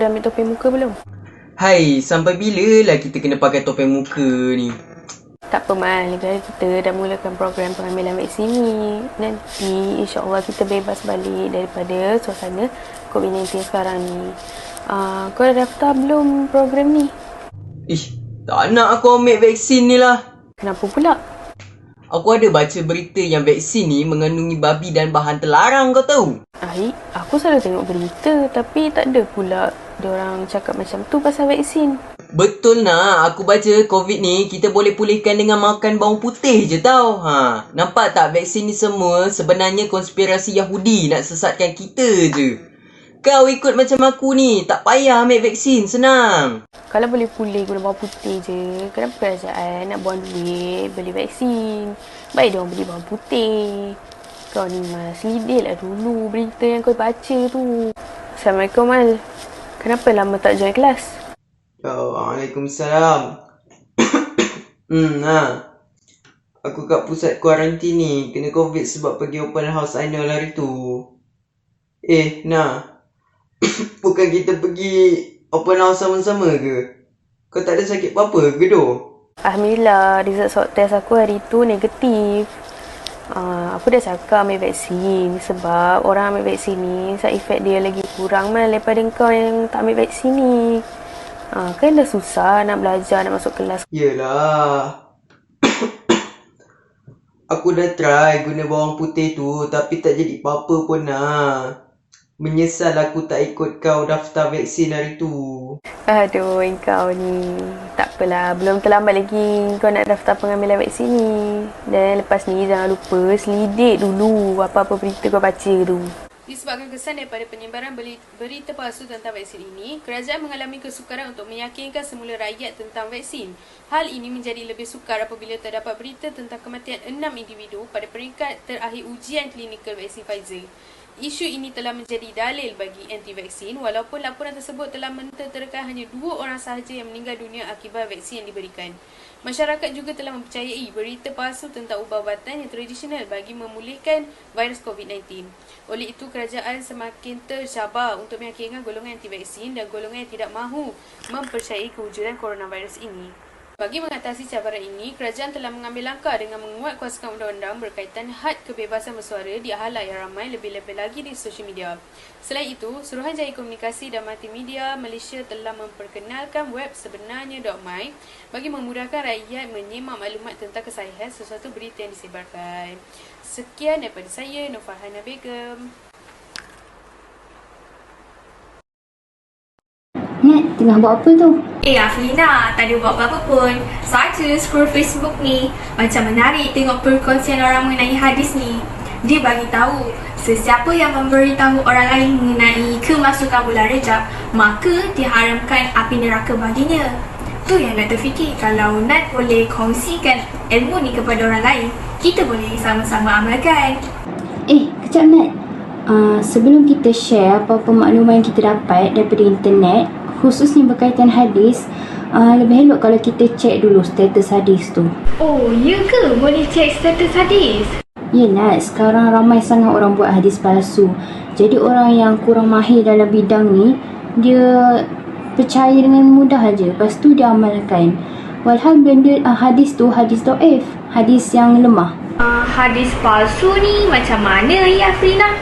Dah ambil topeng muka belum? Hai, sampai bila lah kita kena pakai topeng muka ni? Tak apa Mal, negara kita dah mulakan program pengambilan vaksin ni. Nanti insyaAllah kita bebas balik daripada suasana COVID-19 sekarang ni. Kau dah daftar belum program ni? Tak nak aku ambil vaksin ni lah. Kenapa pula? Aku ada baca berita yang vaksin ni mengandungi babi dan bahan terlarang, kau tahu? Aku selalu tengok berita tapi tak ada pula diorang cakap macam tu pasal vaksin. Betul nak, aku baca COVID ni kita boleh pulihkan dengan makan bawang putih je tau. Nampak tak vaksin ni semua sebenarnya konspirasi Yahudi nak sesatkan kita je. Kau ikut macam aku ni, tak payah ambil vaksin, senang. Kalau boleh pulih guna bawang putih je, kenapa kerajaan nak buang duit beli vaksin? Baik diorang beli bawang putih. Kau ni Mal, selidiklah dulu berita yang kau baca tu. Assalamualaikum Mal. Kenapa lama tak join kelas? Waalaikumsalam. Aku kat pusat kuarantin ni kena COVID sebab pergi open house annual hari tu. Bukan kita pergi open house sama-sama ke? Kau tak ada sakit apa-apa ke doh? Alhamdulillah, result swab test aku hari tu negatif. Aku dah cakap ambil vaksin sebab orang ambil vaksin ni side effect dia lagi kurang Mal daripada kau yang tak ambil vaksin ni. Kan dah susah nak belajar, nak masuk kelas. Yelah. Aku dah try guna bawang putih tu tapi tak jadi apa-apa pun lah. Menyesal aku tak ikut kau daftar vaksin hari tu. Aduh, kau ni. Tak apalah, belum terlambat lagi kau nak daftar pengambilan vaksin ni. Dan lepas ni jangan lupa selidik dulu apa-apa berita kau baca tu. Disebabkan kesan daripada penyebaran berita palsu tentang vaksin ini, kerajaan mengalami kesukaran untuk meyakinkan semula rakyat tentang vaksin. Hal ini menjadi lebih sukar apabila terdapat berita tentang kematian 6 individu pada peringkat terakhir ujian klinikal vaksin Pfizer. Isu ini telah menjadi dalil bagi anti-vaksin walaupun laporan tersebut telah menterkakan hanya 2 orang sahaja yang meninggal dunia akibat vaksin yang diberikan. Masyarakat juga telah mempercayai berita palsu tentang ubat-ubatan yang tradisional bagi memulihkan virus COVID-19. Oleh itu, kerajaan semakin tercabar untuk meyakinkan golongan anti-vaksin dan golongan yang tidak mahu mempercayai kewujudan coronavirus ini. Bagi mengatasi cabaran ini, kerajaan telah mengambil langkah dengan menguatkuasakan undang-undang berkaitan had kebebasan bersuara di halayak ramai lebih-lebih lagi di sosial media. Selain itu, Suruhanjaya Komunikasi dan Multimedia Malaysia telah memperkenalkan web sebenarnya.my bagi memudahkan rakyat menyemak maklumat tentang kesahihan sesuatu berita yang disebarkan. Sekian daripada saya, Nur Farhana Begum. Nat, tengah buat apa tu? Aflina, tak ada buat apa-apa pun. Saja scroll Facebook ni. Macam menarik tengok perkongsian orang mengenai hadis ni. Dia bagi tahu sesiapa yang memberitahu orang lain mengenai kemasukan bulan Rejab, maka diharamkan api neraka baginya. Tu yang nak terfikir, kalau Nat boleh kongsikan ilmu ni kepada orang lain, kita boleh sama-sama amalkan. Kejap Nat. Sebelum kita share apa-apa maklumat yang kita dapat daripada internet, khususnya berkaitan hadis, lebih elok kalau kita cek dulu status hadis tu. Oh, ya ke? Boleh cek status hadis? Ya Nat, sekarang ramai sangat orang buat hadis palsu. Jadi orang yang kurang mahir dalam bidang ni, dia percaya dengan mudah aja, lepas tu dia amalkan. Walhal benda hadis tu hadis dhaif, hadis yang lemah. Hadis palsu ni macam mana ya Afrina?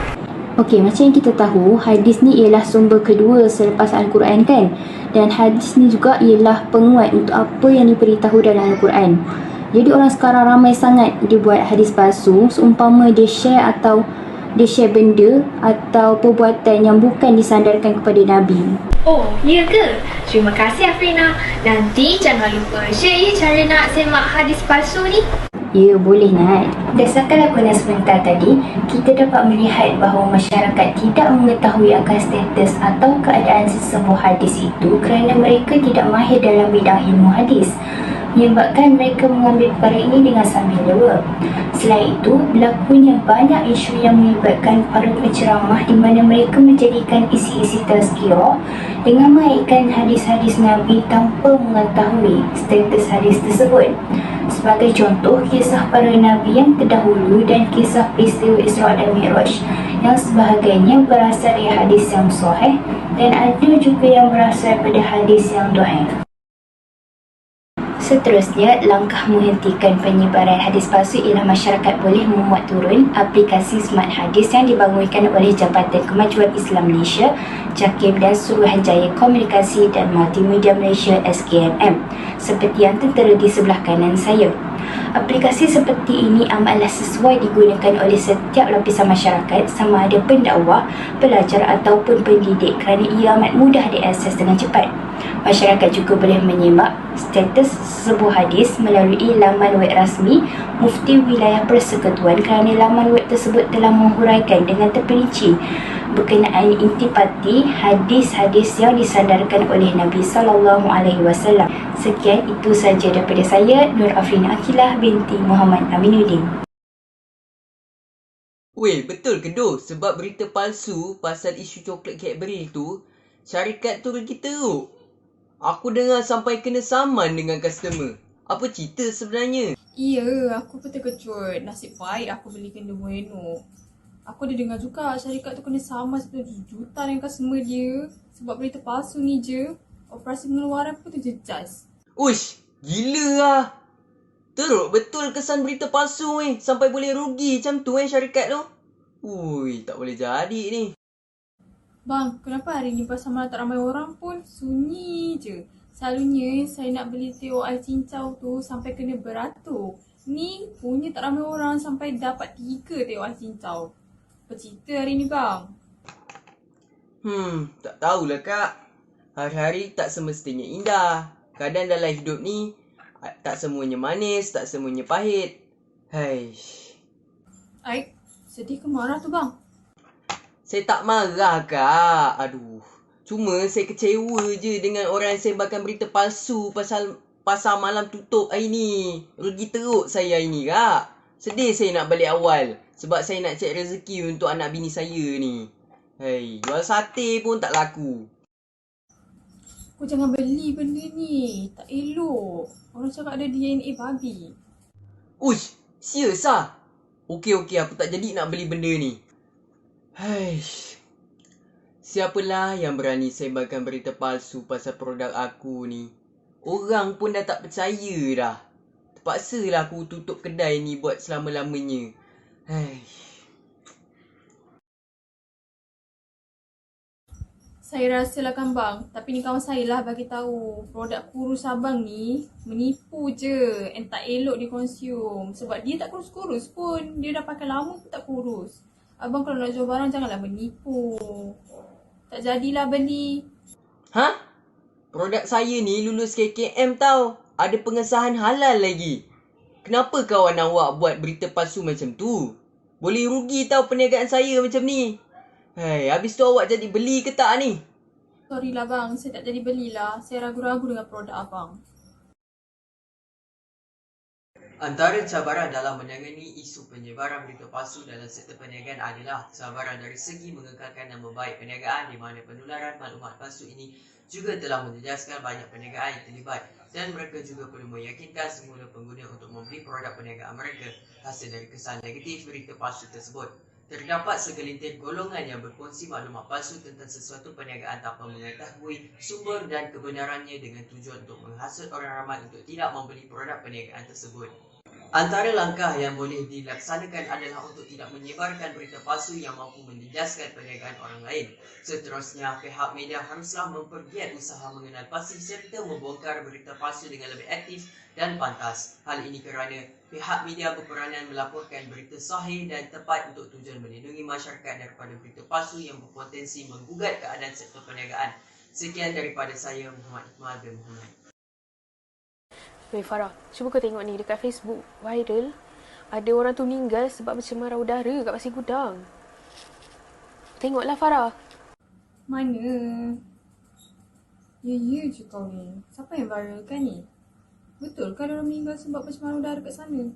Okey, macam yang kita tahu, hadis ni ialah sumber kedua selepas Al-Quran kan? Dan hadis ni juga ialah penguat untuk apa yang diberitahu dalam Al-Quran. Jadi orang sekarang ramai sangat dia buat hadis palsu, seumpama dia share benda atau perbuatan yang bukan disandarkan kepada Nabi. Oh, ya ke? Terima kasih Afrina. Nanti jangan lupa share cara nak semak hadis palsu ni. Ya, boleh Nat. Berdasarkan laporan sebentar tadi, kita dapat melihat bahawa masyarakat tidak mengetahui akan status atau keadaan sesebuah hadis itu kerana mereka tidak mahir dalam bidang ilmu hadis, menyebabkan mereka mengambil perkara ini dengan sambil lewa. Selain itu, berlakunya banyak isu yang melibatkan para penceramah di mana mereka menjadikan isi-isi tazkirah dengan mengaitkan hadis-hadis Nabi tanpa mengetahui status hadis tersebut. Sebagai contoh, kisah para nabi yang terdahulu dan kisah peristiwa Isra dan Mi'raj yang sebahagiannya berasal dari hadis yang sahih dan ada juga yang berasal daripada hadis yang dhaif. Seterusnya, langkah menghentikan penyebaran hadis palsu ialah masyarakat boleh memuat turun aplikasi Smart Hadis yang dibangunkan oleh Jabatan Kemajuan Islam Malaysia, JAKIM dan Suruhanjaya Komunikasi dan Multimedia Malaysia SKMM, seperti yang tertera di sebelah kanan saya. Aplikasi seperti ini amatlah sesuai digunakan oleh setiap lapisan masyarakat sama ada pendakwah, pelajar ataupun pendidik kerana ia amat mudah diakses dengan cepat. Masyarakat juga boleh menyimak status sebuah hadis melalui laman web rasmi Mufti Wilayah Persekutuan kerana laman web tersebut telah menghuraikan dengan terperinci berkenaan intipati hadis-hadis yang disandarkan oleh Nabi SAW. Sekian, itu saja daripada saya, Nur Afrina Akilah binti Muhammad Aminuddin. Weh, betul ke doh? Sebab berita palsu pasal isu coklat Cadbury tu, syarikat tu rugi teruk. Aku dengar sampai kena saman dengan customer. Apa cerita sebenarnya? Ya, aku pun terkejut. Nasib baik aku beli Kinder Bueno. Aku ada dengar juga syarikat tu kena saman 10 juta dengan customer dia. Sebab berita palsu ni je. Operasi pengeluaran pun terjejas. Uish, gila lah. Teruk betul kesan berita palsu sampai boleh rugi macam tu syarikat tu. Ui, tak boleh jadi ni. Bang, kenapa hari ni pasar malam tak ramai orang pun? Sunyi je. Selalunya saya nak beli teh ais cincau tu sampai kena beratur. Ni punya tak ramai orang sampai dapat 3 teh ais cincau. Apa cerita hari ni bang? Tak tahulah kak. Hari-hari tak semestinya indah. Kadang dalam hidup ni tak semuanya manis, tak semuanya pahit. Haish. Aik, sedih ke marah tu bang? Saya tak marah kak. Aduh. Cuma saya kecewa je dengan orang yang sebarkan berita palsu pasal pasar malam tutup hari ni. Rugi teruk saya hari ni kak. Sedih saya nak balik awal. Sebab saya nak cek rezeki untuk anak bini saya ni. Hei, jual sate pun tak laku. Kau jangan beli benda ni. Tak elok. Orang cakap ada DNA babi. Uish, serius lah? Okey, aku tak jadi nak beli benda ni. Haish. Siapalah yang berani sebarkan berita palsu pasal produk aku ni? Orang pun dah tak percaya dah. Terpaksalah aku tutup kedai ni buat selama-lamanya. Haish. Saya rasalah kan bang, tapi ni kawan saya lah bagi tahu produk kurus abang ni menipu je and tak elok dikonsum. Sebab dia tak kurus-kurus pun, dia dah pakai lama pun tak kurus. Abang kalau nak jual barang janganlah menipu. Tak jadilah beli. Ha? Produk saya ni lulus KKM tau. Ada pengesahan halal lagi. Kenapa kawan awak buat berita palsu macam tu? Boleh rugi tau perniagaan saya macam ni. Hai, habis tu awak jadi beli ke tak ni? Sorry lah bang, saya tak jadi belilah. Saya ragu-ragu dengan produk abang. Antara cabaran dalam menangani isu penyebaran berita palsu dalam sektor perniagaan adalah cabaran dari segi mengekalkan nama baik perniagaan di mana penularan maklumat palsu ini juga telah menjejaskan banyak perniagaan yang terlibat dan mereka juga perlu meyakinkan semula pengguna untuk membeli produk perniagaan mereka hasil dari kesan negatif berita palsu tersebut. Terdapat segelintir golongan yang berkongsi maklumat palsu tentang sesuatu perniagaan tanpa mengetahui sumber dan kebenarannya dengan tujuan untuk menghasut orang ramai untuk tidak membeli produk perniagaan tersebut. Antara langkah yang boleh dilaksanakan adalah untuk tidak menyebarkan berita palsu yang mampu menjejaskan perniagaan orang lain. Seterusnya, pihak media haruslah mempergiat usaha mengenal pasti serta membongkar berita palsu dengan lebih aktif dan pantas. Hal ini kerana pihak media berperanan melaporkan berita sahih dan tepat untuk tujuan melindungi masyarakat daripada berita palsu yang berpotensi menggugat keadaan sektor perniagaan. Sekian daripada saya, Muhammad Iqmal bin Muhammad. Weh Farah, cuba kau tengok ni dekat Facebook viral. Ada orang tu meninggal sebab pencemaran udara kat Pasir Gudang. Tengoklah Farah. Mana? Ya je kau ni. Siapa yang viralkan ni? Betul kan orang meninggal sebab pencemaran udara kat sana?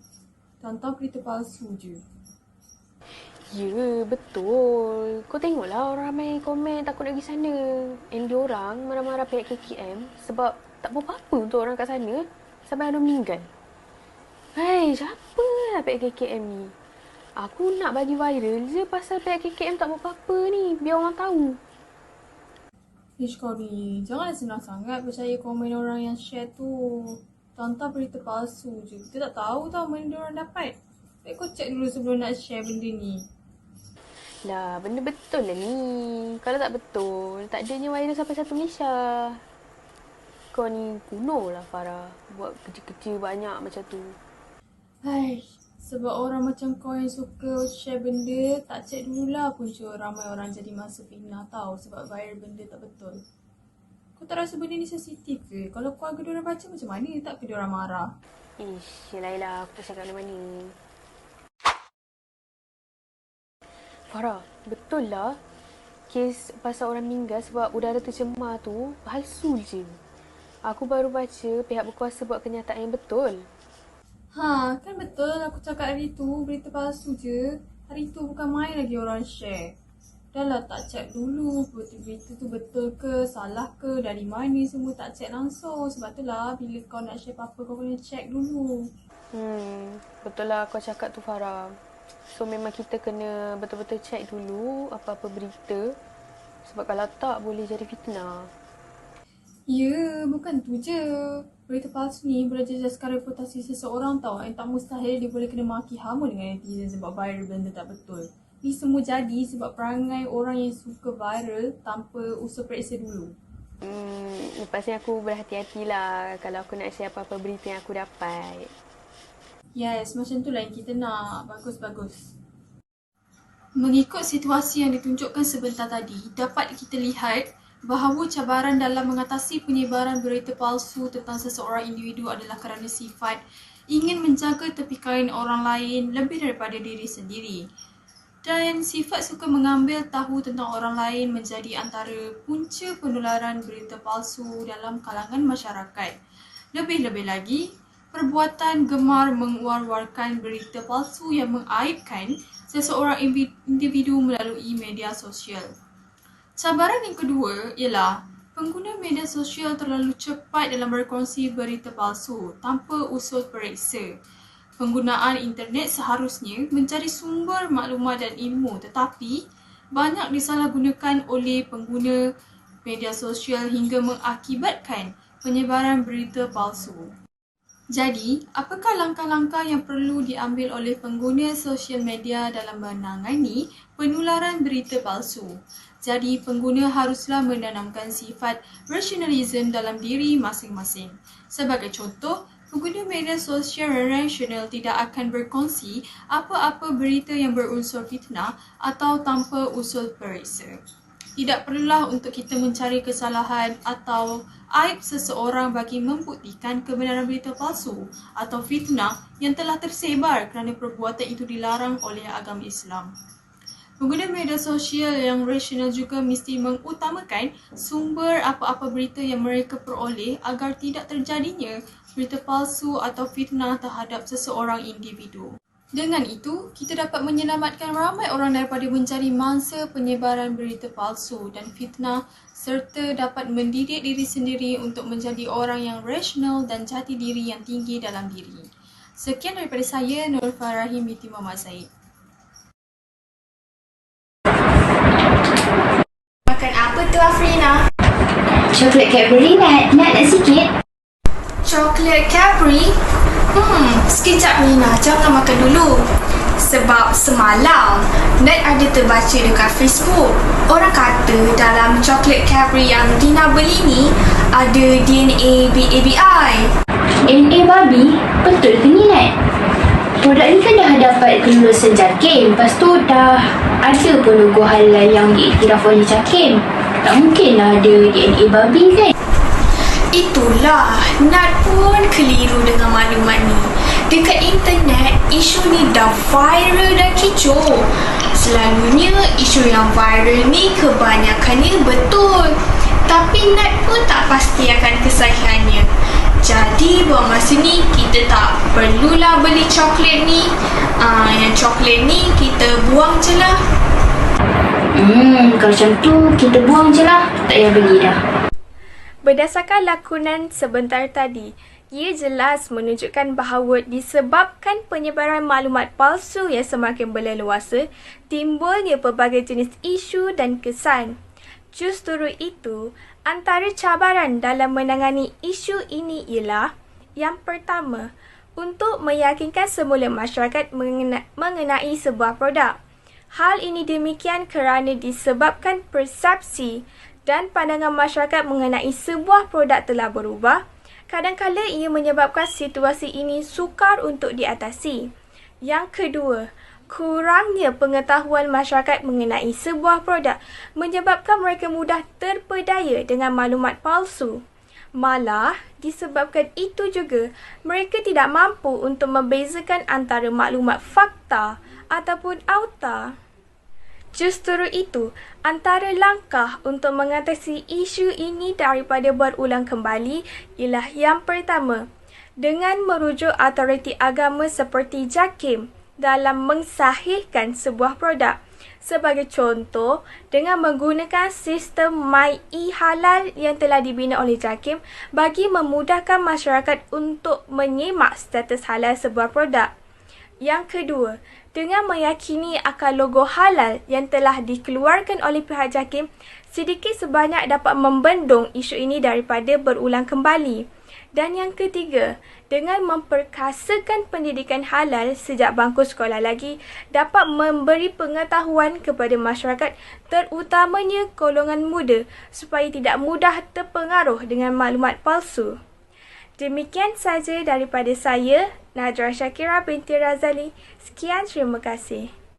Tantang berita palsu je. Ya, betul. Kau tengoklah orang ramai komen takut nak pergi sana. And diorang marah-marah pihak KKM sebab tak buat apa-apa untuk orang kat sana sampai ada meninggal. Hei, siapa lah PKKM ni? Aku nak bagi viral je pasal PKKM tak buat apa-apa ni. Biar orang tahu. Ish kau ni, janganlah senang sangat percaya komen orang yang share tu. Tantang berita palsu je. Kita tak tahu tau mana orang dapat. Baik kau check dulu sebelum nak share benda ni. Lah, benda betul lah ni. Kalau tak betul, tak adanya virus sampai satu Malaysia. Kau ni kuno lah Farah. Buat kerja-kerja banyak macam tu. Hai, sebab orang macam kau yang suka share benda, tak check dululah punca ramai orang jadi masa fitnah tau sebab viral benda tak betul. Kau tak rasa benda ni sensitif ke? Kalau keluarga diorang baca macam mana tak ke diorang marah? Ish, yelah aku tak cakap dari mana. Farah, betul lah. Kes pasal orang meninggal sebab udara tercemar tu palsu je. Aku baru baca pihak berkuasa buat kenyataan yang betul. Ha, kan betul aku cakap hari tu berita palsu je. Hari tu bukan main lagi orang share. Dah lah tak check dulu berita tu betul ke, salah ke, dari mana semua tak check langsung. Sebab tu lah bila kau nak share apa-apa kau kena check dulu. Betul lah kau cakap tu Farah. So memang kita kena betul-betul check dulu apa-apa berita. Sebab kalau tak boleh jadi fitnah. Ya, bukan tu je. Berita palsu ni boleh jejaskan reputasi seseorang tau. Yang tak mustahil dia boleh kena maki hama dengan netizen sebab viral benda tak betul. Ni semua jadi sebab perangai orang yang suka viral tanpa usaha periksa dulu. Lepas ni aku berhati-hatilah kalau aku nak share apa-apa berita yang aku dapat. Yes, macam tu lah yang kita nak. Bagus-bagus. Mengikut situasi yang ditunjukkan sebentar tadi, dapat kita lihat bahawa cabaran dalam mengatasi penyebaran berita palsu tentang seseorang individu adalah kerana sifat ingin menjaga tepi kain orang lain lebih daripada diri sendiri. Dan sifat suka mengambil tahu tentang orang lain menjadi antara punca penularan berita palsu dalam kalangan masyarakat. Lebih-lebih lagi, perbuatan gemar menguar-warkan berita palsu yang mengaibkan seseorang individu melalui media sosial. Cabaran yang kedua ialah pengguna media sosial terlalu cepat dalam berkongsi berita palsu tanpa usul periksa. Penggunaan internet seharusnya menjadi sumber maklumat dan ilmu tetapi banyak disalahgunakan oleh pengguna media sosial hingga mengakibatkan penyebaran berita palsu. Jadi, apakah langkah-langkah yang perlu diambil oleh pengguna sosial media dalam menangani penularan berita palsu? Jadi, pengguna haruslah menanamkan sifat rasionalisme dalam diri masing-masing. Sebagai contoh, pengguna media sosial rasional tidak akan berkongsi apa-apa berita yang berunsur fitnah atau tanpa usul periksa. Tidak perlulah untuk kita mencari kesalahan atau aib seseorang bagi membuktikan kebenaran berita palsu atau fitnah yang telah tersebar kerana perbuatan itu dilarang oleh agama Islam. Pengguna media sosial yang rasional juga mesti mengutamakan sumber apa-apa berita yang mereka peroleh agar tidak terjadinya berita palsu atau fitnah terhadap seseorang individu. Dengan itu, kita dapat menyelamatkan ramai orang daripada menjadi mangsa penyebaran berita palsu dan fitnah serta dapat mendidik diri sendiri untuk menjadi orang yang rasional dan jati diri yang tinggi dalam diri. Sekian daripada saya, Nur Farahim binti Muhammad Said. Makan apa tu Afrina? Coklat Cadbury nak sikit. Coklat Cadbury? Sekejap Rina, jangan makan dulu. Sebab semalam Nat ada terbaca dekat Facebook, orang kata dalam coklat Cadbury yang Rina beli ni ada DNA BABI. DNA babi? Betul ke ni Nat? Produk ni kan dah dapat kelulusan JAKIM. Lepas tu dah ada pun logo halal yang diiktiraf oleh JAKIM. Tak mungkin lah ada DNA babi kan? Itulah, Nat pun keliru dengan maklumat ni. Dekat internet, isu ni dah viral dan kecoh. Selalunya, isu yang viral ni kebanyakannya betul. Tapi Nat pun tak pasti akan kesahihannya. Jadi, buat masa ni, kita tak perlulah beli coklat ni. Yang coklat ni, kita buang je lah. Kalau macam tu, kita buang je lah. Tak payah beli dah. Berdasarkan lakonan sebentar tadi, Ia jelas menunjukkan bahawa disebabkan penyebaran maklumat palsu yang semakin berleluasa, timbulnya pelbagai jenis isu dan kesan. Justru itu, antara cabaran dalam menangani isu ini ialah: yang pertama, untuk meyakinkan semula masyarakat mengenai sebuah produk. Hal ini demikian kerana disebabkan persepsi dan pandangan masyarakat mengenai sebuah produk telah berubah. Kadang-kadang ia menyebabkan situasi ini sukar untuk diatasi. Yang kedua, kurangnya pengetahuan masyarakat mengenai sebuah produk menyebabkan mereka mudah terpedaya dengan maklumat palsu. Malah, disebabkan itu juga, mereka tidak mampu untuk membezakan antara maklumat fakta ataupun auta. Justru itu, antara langkah untuk mengatasi isu ini daripada berulang kembali ialah: yang pertama, dengan merujuk autoriti agama seperti JAKIM dalam mensahihkan sebuah produk. Sebagai contoh, dengan menggunakan sistem MyEHalal yang telah dibina oleh JAKIM bagi memudahkan masyarakat untuk menyemak status halal sebuah produk. Yang kedua, dengan meyakini akar logo halal yang telah dikeluarkan oleh pihak JAKIM sedikit sebanyak dapat membendung isu ini daripada berulang kembali. Dan yang ketiga, dengan memperkasakan pendidikan halal sejak bangku sekolah lagi dapat memberi pengetahuan kepada masyarakat, terutamanya golongan muda, supaya tidak mudah terpengaruh dengan maklumat palsu. Demikian saja daripada saya, Najrah Syakira binti Razali. Sekian, terima kasih.